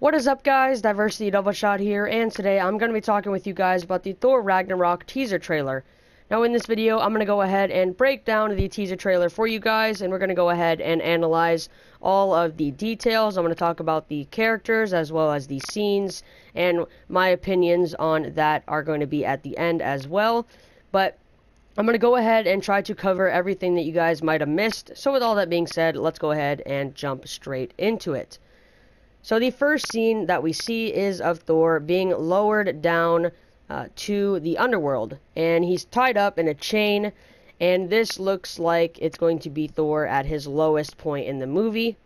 What is up, guys? Diversity Double Shot here, and today I'm going to be talking with you guys about the Thor Ragnarok teaser trailer. Now in this video, I'm going to go ahead and break down the teaser trailer for you guys, and we're going to go ahead and analyze all of the details. I'm going to talk about the characters as well as the scenes, and my opinions on that are going to be at the end as well. But I'm going to go ahead and try to cover everything that you guys might have missed. So with all that being said, let's go ahead and jump straight into it. So the first scene that we see is of Thor being lowered down to the underworld, and he's tied up in a chain, and this looks like it's going to be Thor at his lowest point in the movie.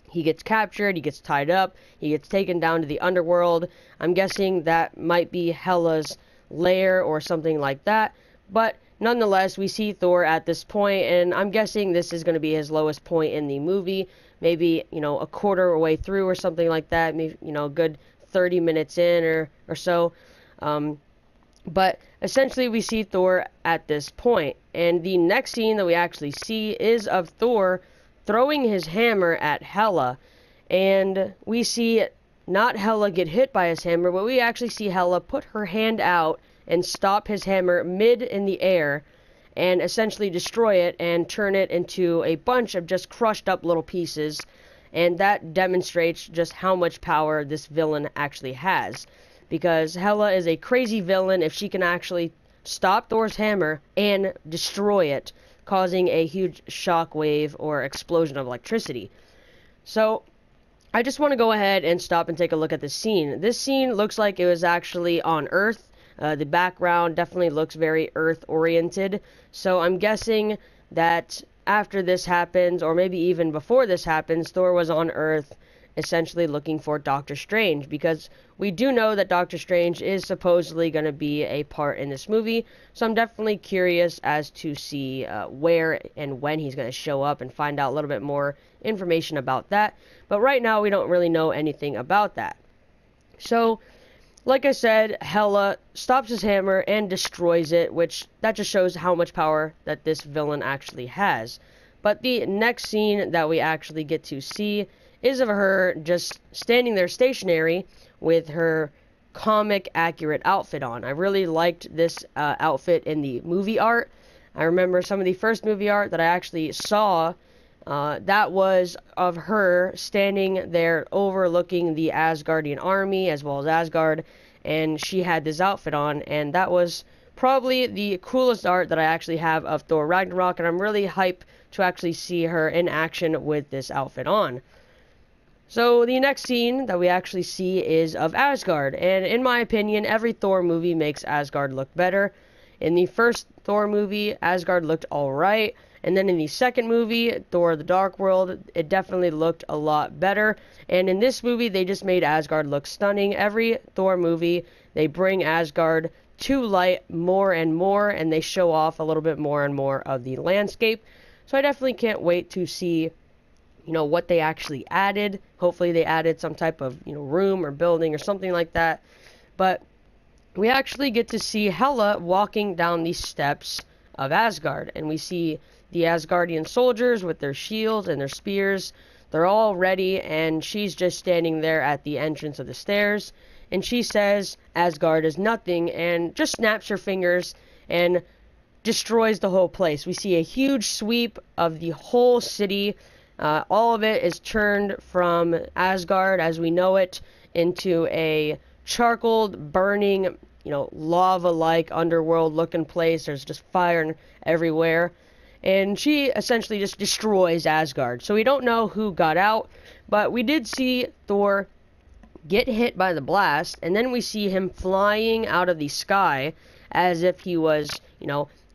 He gets captured, he gets tied up, he gets taken down to the underworld. I'm guessing that might be Hela's lair or something like that, but nonetheless, we see Thor at this point, and I'm guessing this is going to be his lowest point in the movie. Maybe, a quarter way through or something like that. Maybe, a good 30 minutes in or so. But essentially, we see Thor at this point. And the next scene that we actually see is of Thor throwing his hammer at Hela. And we see not Hela get hit by his hammer, but we actually see Hela put her hand out and stop his hammer mid in the air and essentially destroy it and turn it into a bunch of just crushed up little pieces. And that demonstrates just how much power this villain actually has. Because Hela is a crazy villain if she can actually stop Thor's hammer and destroy it, causing a huge shockwave or explosion of electricity. So I just want to go ahead and stop and take a look at this scene. This scene looks like it was actually on Earth. The background definitely looks very Earth-oriented, so I'm guessing that after this happens, or maybe even before this happens, Thor was on Earth essentially looking for Doctor Strange, because we do know that Doctor Strange is supposedly going to be a part in this movie, so I'm definitely curious as to see where and when he's going to show up and find out a little bit more information about that, but right now we don't really know anything about that. So like I said, Hela stops his hammer and destroys it, which that just shows how much power that this villain actually has. But the next scene that we actually get to see is of her just standing there stationary with her comic accurate outfit on. I really liked this outfit in the movie art. I remember some of the first movie art that I actually saw, that was of her standing there overlooking the Asgardian army as well as Asgard, and she had this outfit on, and that was probably the coolest art that I actually have of Thor Ragnarok, and I'm really hyped to actually see her in action with this outfit on. So the next scene that we actually see is of Asgard, and in my opinion, every Thor movie makes Asgard look better. In the first Thor movie, Asgard looked alright, and then in the second movie, Thor the Dark World, it definitely looked a lot better. And in this movie, they just made Asgard look stunning. Every Thor movie, they bring Asgard to light more and more, and they show off a little bit more and more of the landscape. So I definitely can't wait to see, what they actually added. Hopefully they added some type of, room or building or something like that. But we actually get to see Hela walking down the steps of Asgard, and we see the Asgardian soldiers with their shields and their spears. They're all ready, and she's just standing there at the entrance of the stairs, and she says Asgard is nothing, and just snaps her fingers and destroys the whole place. We see a huge sweep of the whole city. All of it is turned from Asgard as we know it into a charcoaled, burning, lava-like underworld-looking place. There's just fire everywhere. And she essentially just destroys Asgard. So we don't know who got out, but we did see Thor get hit by the blast, and then we see him flying out of the sky as if he was,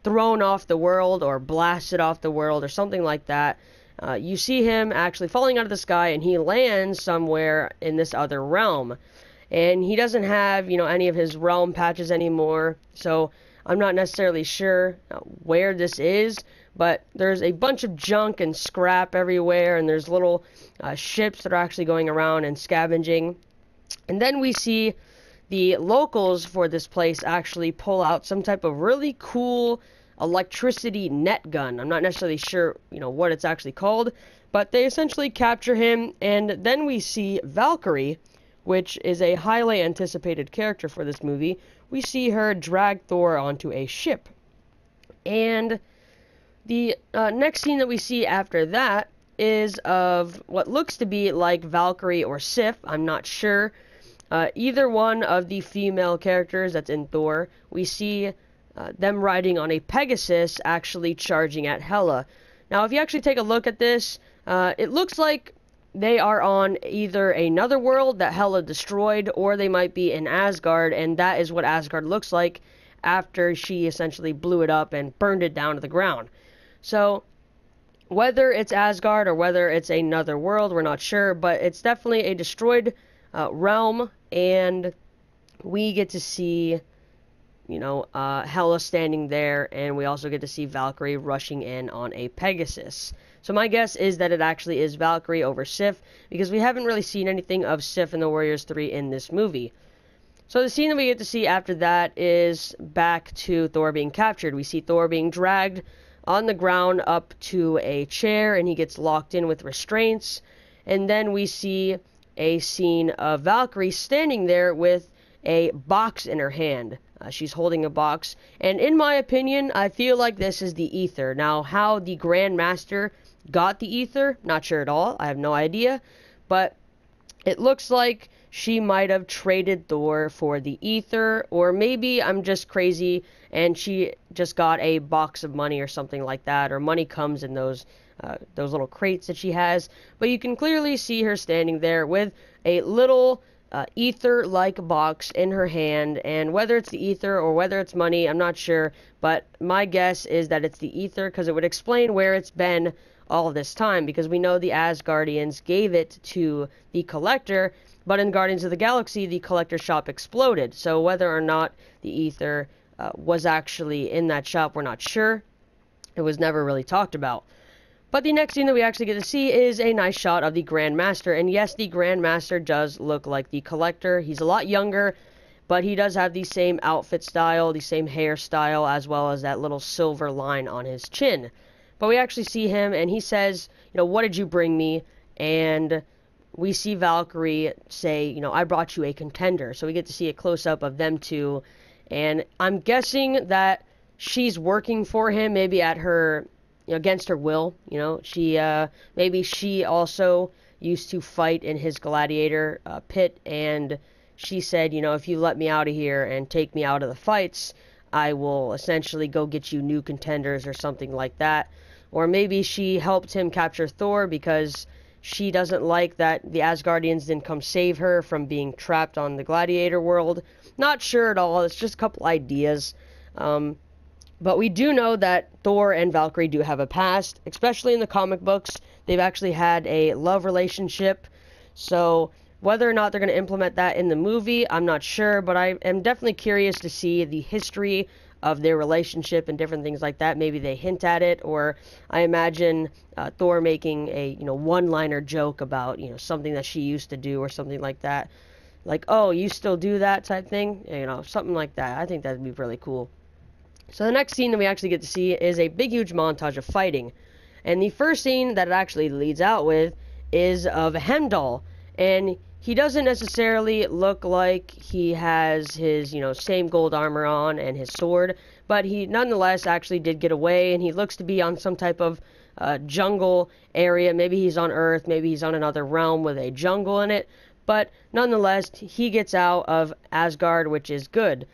thrown off the world or blasted off the world or something like that. You see him actually falling out of the sky, and he lands somewhere in this other realm. And he doesn't have, any of his realm patches anymore, so I'm not necessarily sure where this is, but there's a bunch of junk and scrap everywhere, and there's little ships that are actually going around and scavenging. And then we see the locals for this place actually pull out some type of really cool electricity net gun. I'm not necessarily sure, what it's actually called, but they essentially capture him, and then we see Valkyrie which is a highly anticipated character for this movie, we see her drag Thor onto a ship. And the next scene that we see after that is of what looks to be like Valkyrie or Sif, I'm not sure. Either one of the female characters that's in Thor, we see them riding on a Pegasus actually charging at Hela. Now, if you actually take a look at this, it looks like they are on either another world that Hela destroyed, or they might be in Asgard, and that is what Asgard looks like after she essentially blew it up and burned it down to the ground. So, whether it's Asgard or whether it's another world, we're not sure, but it's definitely a destroyed realm, and we get to see, Hela standing there, and we also get to see Valkyrie rushing in on a Pegasus. So my guess is that it actually is Valkyrie over Sif, because we haven't really seen anything of Sif in the Warriors 3 in this movie. So the scene that we get to see after that is back to Thor being captured. We see Thor being dragged on the ground up to a chair, and he gets locked in with restraints. And then we see a scene of Valkyrie standing there with a box in her hand. She's holding a box, and in my opinion, I feel like this is the ether. Now, how the Grand Master got the ether, not sure at all. I have no idea, but it looks like she might have traded Thor for the ether, or maybe I'm just crazy and she just got a box of money or something like that, or money comes in those little crates that she has. But you can clearly see her standing there with a little ether-like box in her hand, and whether it's the ether or whether it's money, I'm not sure, but my guess is that it's the ether, because it would explain where it's been all this time, because we know the Asgardians gave it to the Collector, but in Guardians of the Galaxy, the Collector shop exploded, so whether or not the ether was actually in that shop, we're not sure. It was never really talked about. But the next scene that we actually get to see is a nice shot of the Grand Master. And yes, the Grand Master does look like the Collector. He's a lot younger, but he does have the same outfit style, the same hairstyle, as well as that little silver line on his chin. But we actually see him, and he says, what did you bring me? And we see Valkyrie say, I brought you a contender. So we get to see a close-up of them two. And I'm guessing that she's working for him, maybe at her... against her will, maybe she also used to fight in his Gladiator pit, and she said, if you let me out of here and take me out of the fights, I will essentially go get you new contenders or something like that. Or maybe she helped him capture Thor because she doesn't like that the Asgardians didn't come save her from being trapped on the Gladiator world. Not sure at all, it's just a couple ideas. But we do know that Thor and Valkyrie do have a past, especially in the comic books. They've actually had a love relationship. So whether or not they're going to implement that in the movie, I'm not sure. But I am definitely curious to see the history of their relationship and different things like that. Maybe they hint at it, or I imagine Thor making a one-liner joke about something that she used to do or something like that. Like, oh, you still do that type thing? Something like that. I think that would be really cool. So the next scene that we actually get to see is a big, huge montage of fighting. And the first scene that it actually leads out with is of Heimdall. And he doesn't necessarily look like he has his, same gold armor on and his sword. But he nonetheless actually did get away, and he looks to be on some type of jungle area. Maybe he's on Earth, maybe he's on another realm with a jungle in it. But nonetheless, he gets out of Asgard, which is good.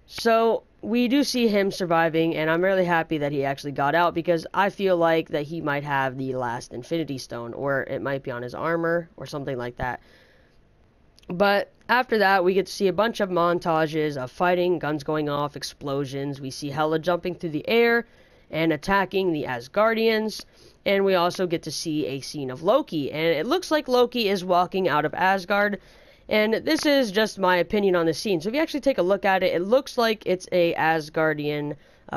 So we do see him surviving, and I'm really happy that he actually got out, because I feel like that he might have the last Infinity Stone, or it might be on his armor, or something like that. But after that, we get to see a bunch of montages of fighting, guns going off, explosions. We see Hela jumping through the air and attacking the Asgardians, and we also get to see a scene of Loki, and it looks like Loki is walking out of Asgard. And this is just my opinion on the scene. So if you actually take a look at it, it looks like it's a Asgardian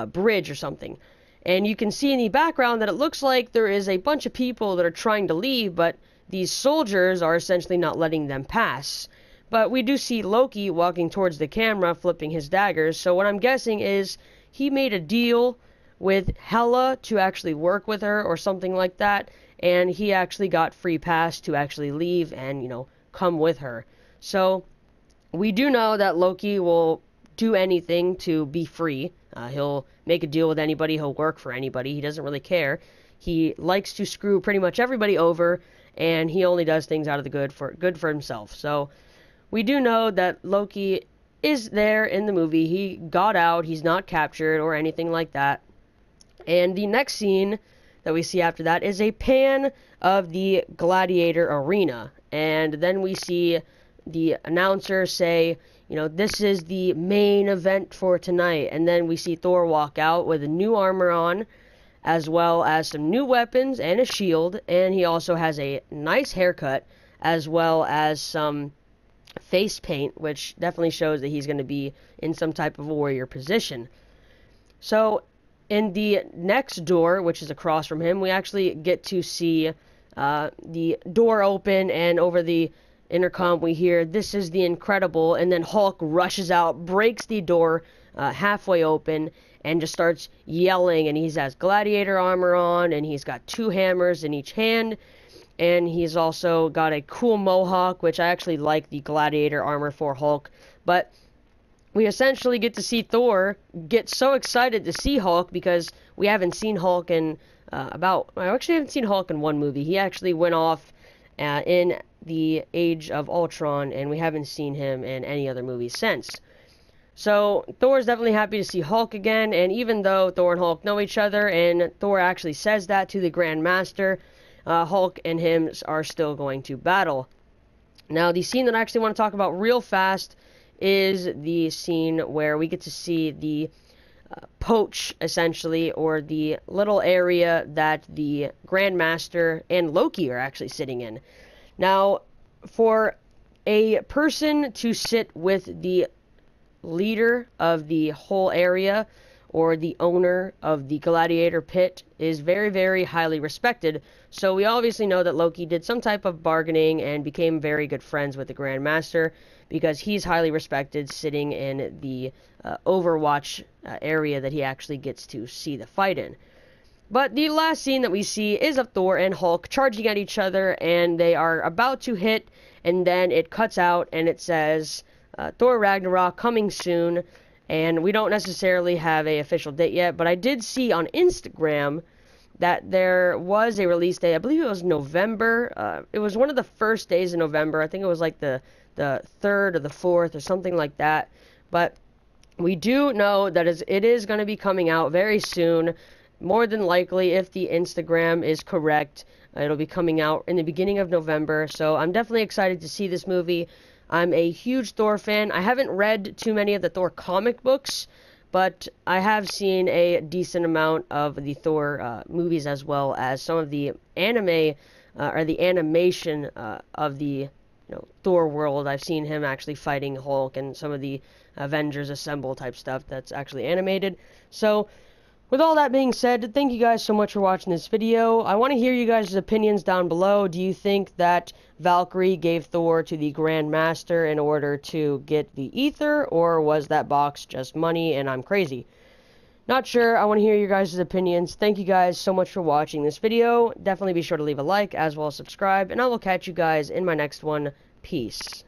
bridge or something. And you can see in the background that it looks like there is a bunch of people that are trying to leave, but these soldiers are essentially not letting them pass. But we do see Loki walking towards the camera, flipping his daggers. So what I'm guessing is he made a deal with Hela to actually work with her or something like that. And he actually got free pass to actually leave and, come with her. So we do know that Loki will do anything to be free. He'll make a deal with anybody. He'll work for anybody. He doesn't really care. He likes to screw pretty much everybody over, and he only does things out of the good for himself. So we do know that Loki is there in the movie. He got out. He's not captured or anything like that. And the next scene that we see after that is a pan of the Gladiator arena. And then we see the announcer say, you know, this is the main event for tonight. And then we see Thor walk out with a new armor on, as well as some new weapons and a shield. And he also has a nice haircut, as well as some face paint, which definitely shows that he's going to be in some type of warrior position. So in the next door, which is across from him, we actually get to see the door open, and over the intercom we hear, "This is the Incredible," and then Hulk rushes out, breaks the door halfway open, and just starts yelling, and he has gladiator armor on, and he's got 2 hammers in each hand, and he's also got a cool mohawk, which I actually like the gladiator armor for Hulk. But we essentially get to see Thor get so excited to see Hulk, because we haven't seen Hulk in I actually haven't seen Hulk in one movie. He actually went off in the Age of Ultron, and we haven't seen him in any other movie since. So Thor is definitely happy to see Hulk again, and even though Thor and Hulk know each other, and Thor actually says that to the Grand Master, Hulk and him are still going to battle. Now, the scene that I actually want to talk about real fast is the scene where we get to see the poach, essentially, or the little area that the Grand Master and Loki are actually sitting in. Now, for a person to sit with the leader of the whole area, or the owner of the gladiator pit, is very, very highly respected. So we obviously know that Loki did some type of bargaining and became very good friends with the Grand Master, because he's highly respected sitting in the Overwatch area that he actually gets to see the fight in. But the last scene that we see is of Thor and Hulk charging at each other, and they are about to hit, and then it cuts out and it says Thor Ragnarok coming soon. And we don't necessarily have a official date yet, but I did see on Instagram that there was a release date. I believe it was November. It was one of the first days in November. I think it was like the 3rd or the 4th or something like that. But we do know that it is going to be coming out very soon. More than likely, if the Instagram is correct, it'll be coming out in the beginning of November. So I'm definitely excited to see this movie. I'm a huge Thor fan. I haven't read too many of the Thor comic books, but I have seen a decent amount of the Thor movies, as well as some of the anime or the animation of the Thor world. I've seen him actually fighting Hulk and some of the Avengers Assemble type stuff that's actually animated. So with all that being said, thank you guys so much for watching this video. I want to hear you guys' opinions down below. Do you think that Valkyrie gave Thor to the Grand Master in order to get the ether, or was that box just money and I'm crazy? Not sure. I want to hear your guys' opinions. Thank you guys so much for watching this video. Definitely be sure to leave a like, as well as subscribe, and I will catch you guys in my next one. Peace.